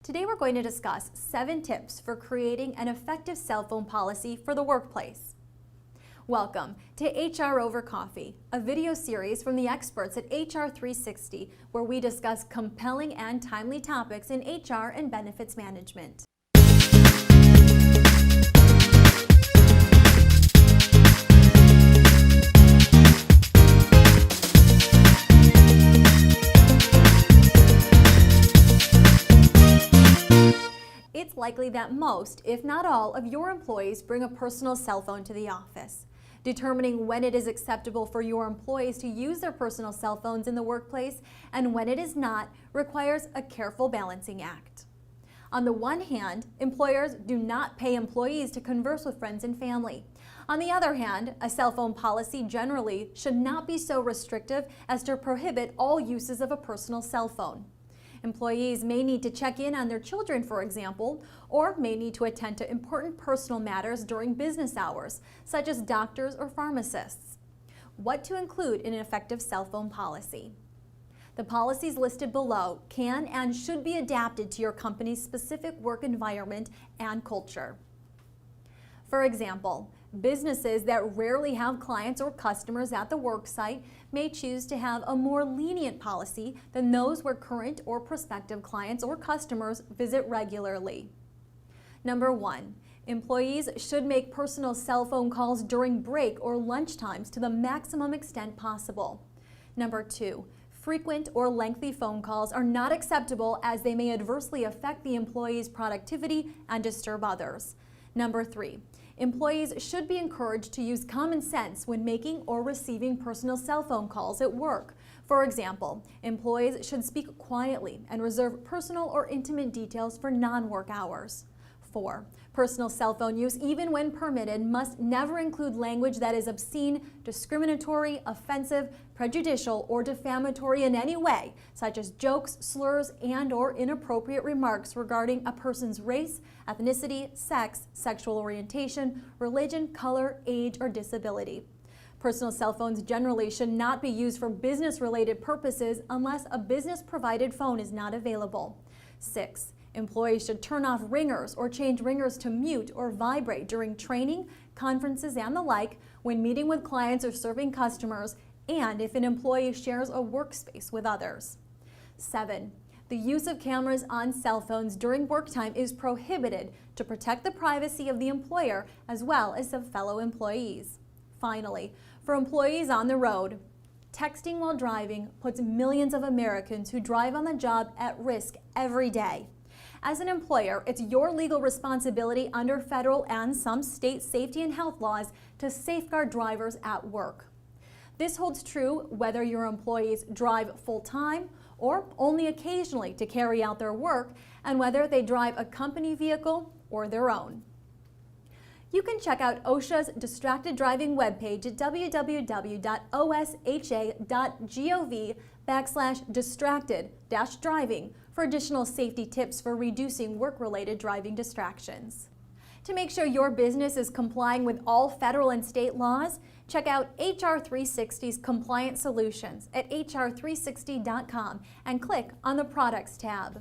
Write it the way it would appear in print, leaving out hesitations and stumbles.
Today we're going to discuss 7 tips for creating an effective cell phone policy for the workplace. Welcome to HR Over Coffee, a video series from the experts at HR 360 where we discuss compelling and timely topics in HR and benefits management. It's likely that most, if not all, of your employees bring a personal cell phone to the office. Determining when it is acceptable for your employees to use their personal cell phones in the workplace and when it is not requires a careful balancing act. On the one hand, employers do not pay employees to converse with friends and family. On the other hand, a cell phone policy generally should not be so restrictive as to prohibit all uses of a personal cell phone. Employees may need to check in on their children, for example, or may need to attend to important personal matters during business hours, such as doctors or pharmacists. What to include in an effective cell phone policy? The policies listed below can and should be adapted to your company's specific work environment and culture. For example, businesses that rarely have clients or customers at the worksite may choose to have a more lenient policy than those where current or prospective clients or customers visit regularly. Number 1, employees should make personal cell phone calls during break or lunch times to the maximum extent possible. Number 2, frequent or lengthy phone calls are not acceptable as they may adversely affect the employee's productivity and disturb others. Number 3, employees should be encouraged to use common sense when making or receiving personal cell phone calls at work. For example, employees should speak quietly and reserve personal or intimate details for non-work hours. 4, personal cell phone use, even when permitted, must never include language that is obscene, discriminatory, offensive, prejudicial, or defamatory in any way, such as jokes, slurs, and/or inappropriate remarks regarding a person's race, ethnicity, sex, sexual orientation, religion, color, age, or disability. Personal cell phones generally should not be used for business-related purposes unless a business-provided phone is not available. 6, employees should turn off ringers or change ringers to mute or vibrate during training, conferences, and the like when meeting with clients or serving customers, and if an employee shares a workspace with others. 7, the use of cameras on cell phones during work time is prohibited to protect the privacy of the employer as well as of fellow employees. Finally, for employees on the road, texting while driving puts millions of Americans who drive on the job at risk every day. As an employer, it's your legal responsibility under federal and some state safety and health laws to safeguard drivers at work. This holds true whether your employees drive full-time or only occasionally to carry out their work, and whether they drive a company vehicle or their own. You can check out OSHA's distracted driving webpage at www.osha.gov/distracted-driving for additional safety tips for reducing work-related driving distractions. To make sure your business is complying with all federal and state laws, check out HR 360's Compliance Solutions at hr360.com and click on the Products tab.